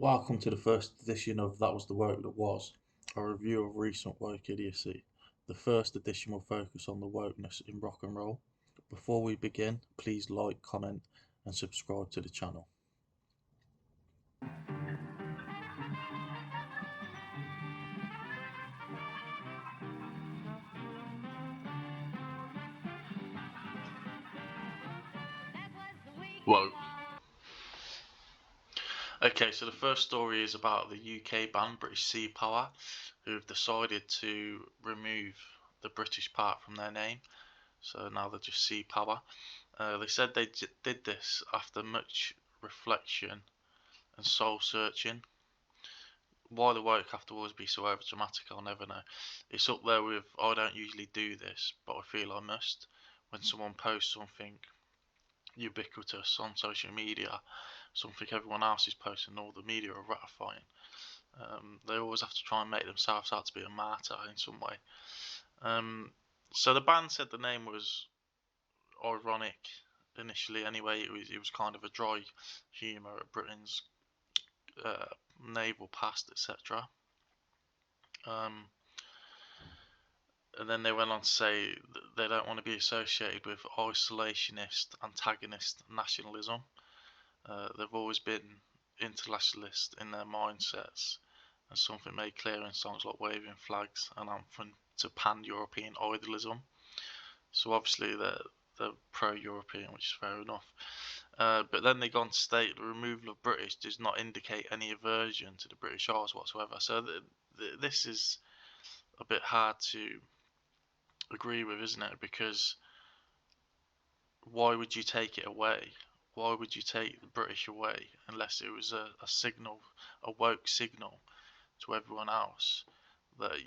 Welcome to the first edition of That Was the Woke That Was, a review of recent woke idiocy. The first edition will focus on the wokeness in rock and roll. Before we begin, please like, comment, and subscribe to the channel. Woke. Okay, so the first story is about the UK band British Sea Power, who have decided to remove the British part from their name. So now they're just Sea Power. They said they did this after much reflection and soul searching. Why the woke have to always be so over dramatic, I'll never know. It's up there with I don't usually do this, but I feel I must. When someone posts something ubiquitous on social media, something everyone else is posting, all the media are ratifying. They always have to try and make themselves out to be a martyr in some way. So the band said the name was ironic initially. Anyway, it was kind of a dry humour at Britain's naval past, etc. And then they went on to say that they don't want to be associated with isolationist, antagonist nationalism. They've always been internationalist in their mindsets, and something made clear in songs like Waving Flags and Anthem to pan-European idealism. So obviously they're pro-European, which is fair enough. But then they go on to state the removal of British does not indicate any aversion to the British Isles whatsoever. So this is a bit hard to agree with, isn't it? Because why would you take it away? Why would you take the British away unless it was a signal, a woke signal to everyone else that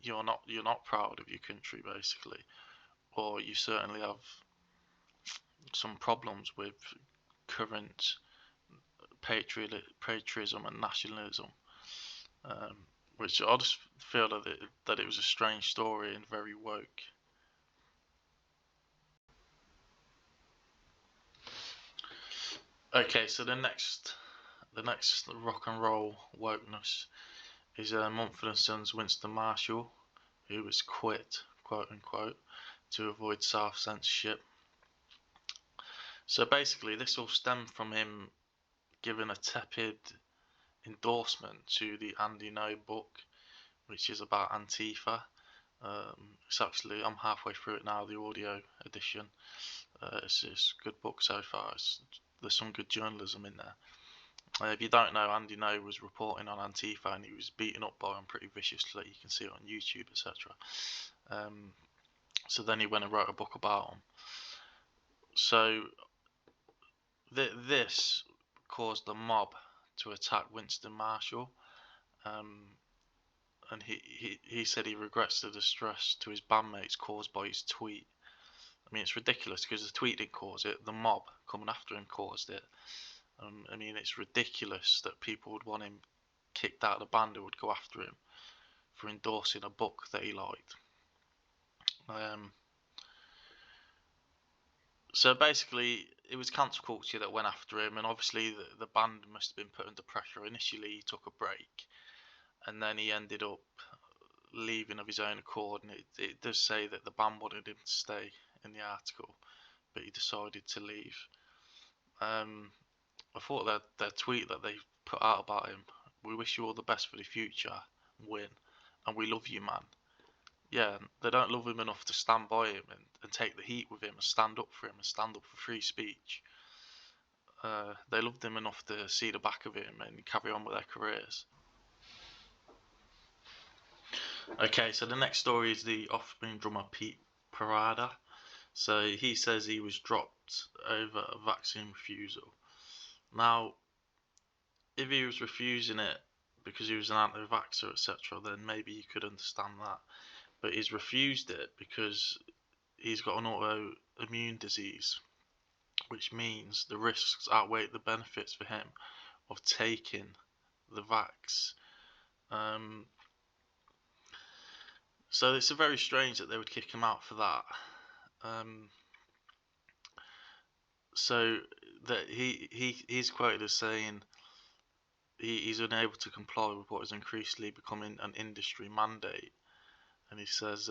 you're not proud of your country, basically, or you certainly have some problems with current patriotism and nationalism, which I just feel that it was a strange story and very woke. Okay, so the next rock and roll wokeness is Mumford & Sons Winston Marshall, who was quit, quote unquote, to avoid self-censorship. So basically this all stemmed from him giving a tepid endorsement to the Andy No book, which is about Antifa. It's actually, I'm halfway through it now, the audio edition. It's a good book so far. There's some good journalism in there. If you don't know, Andy No was reporting on Antifa and he was beaten up by them pretty viciously. You can see it on YouTube, etc. So then he went and wrote a book about them. So this caused the mob to attack Winston Marshall, and he said he regrets the distress to his bandmates caused by his tweet. I mean, it's ridiculous because the tweet didn't cause it, the mob coming after him caused it. I mean, it's ridiculous that people would want him kicked out of the band who would go after him for endorsing a book that he liked. So basically, it was cancel culture that went after him, and obviously the band must have been put under pressure. Initially, he took a break, and then he ended up leaving of his own accord, and it does say that the band wanted him to stay in the article, but he decided to leave. I thought that their tweet that they put out about him, we wish you all the best for the future, win, and we love you, man. Yeah, they don't love him enough to stand by him and take the heat with him and stand up for him and stand up for free speech. They loved him enough to see the back of him and carry on with their careers. Okay, so the next story is the Offspring drummer Pete Parada. So he says he was dropped over a vaccine refusal. Now, if he was refusing it because he was an anti-vaxxer, etc., then maybe you could understand that. But he's refused it because he's got an autoimmune disease, which means the risks outweigh the benefits for him of taking the vax. So it's very strange that they would kick him out for that. So that he's quoted as saying, he's unable to comply with what is increasingly becoming an industry mandate. And he says,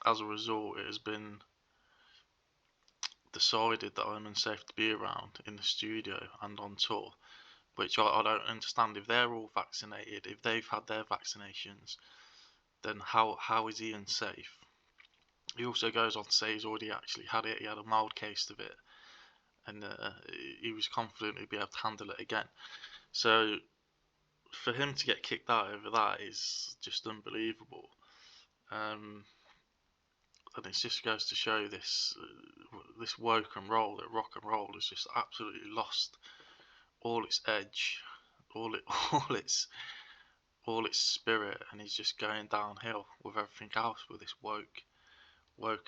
as a result, it has been decided that I'm unsafe to be around in the studio and on tour, which I don't understand. If they're all vaccinated, if they've had their vaccinations, then how is he unsafe? He also goes on to say he's already actually had it. He had a mild case of it, and he was confident he'd be able to handle it again. So for him to get kicked out over that is just unbelievable. And it just goes to show this woke and roll, that rock and roll has just absolutely lost all its edge, all its spirit, and is just going downhill with everything else with this woke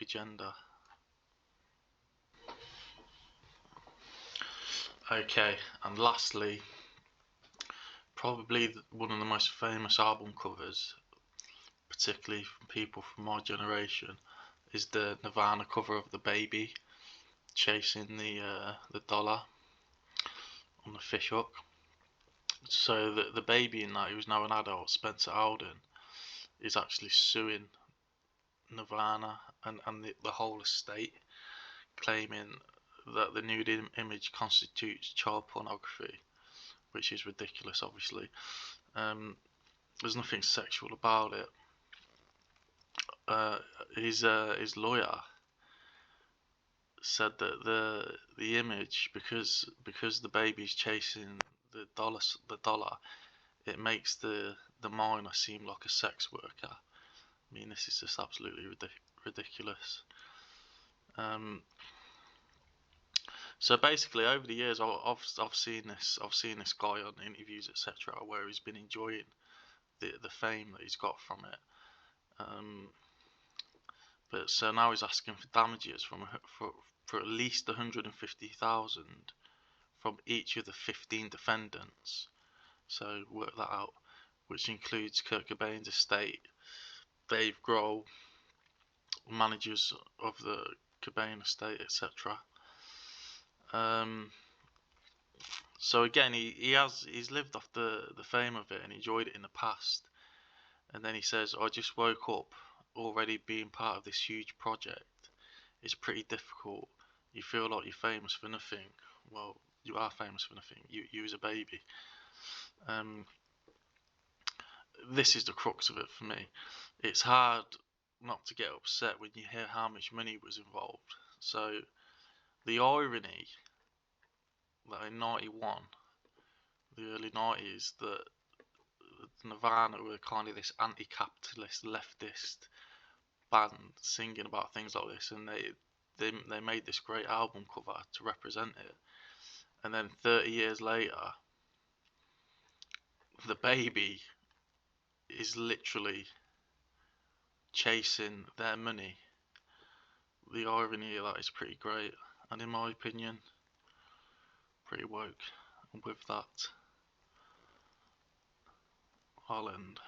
agenda. Okay, and lastly, probably one of the most famous album covers, particularly from people from my generation, is the Nirvana cover of The Baby chasing the dollar on the fish hook. So the baby in that, who's now an adult, Spencer Alden, is actually suing Nirvana and the whole estate, claiming that the nude image constitutes child pornography, which is ridiculous, obviously. There's nothing sexual about it. His lawyer said that the image, because the baby's chasing the dollar, it makes the minor seem like a sex worker. I mean, this is just absolutely ridiculous. So basically, over the years, I've seen this guy on interviews, etc., where he's been enjoying the fame that he's got from it. But so now he's asking for damages for at least 150,000 from each of the 15 defendants. So work that out, which includes Kurt Cobain's estate, Dave Grohl, managers of the Cobain estate, etc. So again, he's lived off the fame of it and enjoyed it in the past. And then he says, I just woke up already being part of this huge project. It's pretty difficult. You feel like you're famous for nothing. Well, you are famous for nothing. You as a baby. This is the crux of it for me. It's hard not to get upset when you hear how much money was involved. So the irony that in 91, the early 90s, that Nirvana were kind of this anti-capitalist, leftist band singing about things like this, and they made this great album cover to represent it. And then 30 years later, the baby is literally chasing their money. The irony of that is pretty great, and in my opinion, pretty woke. And with that, I'll end.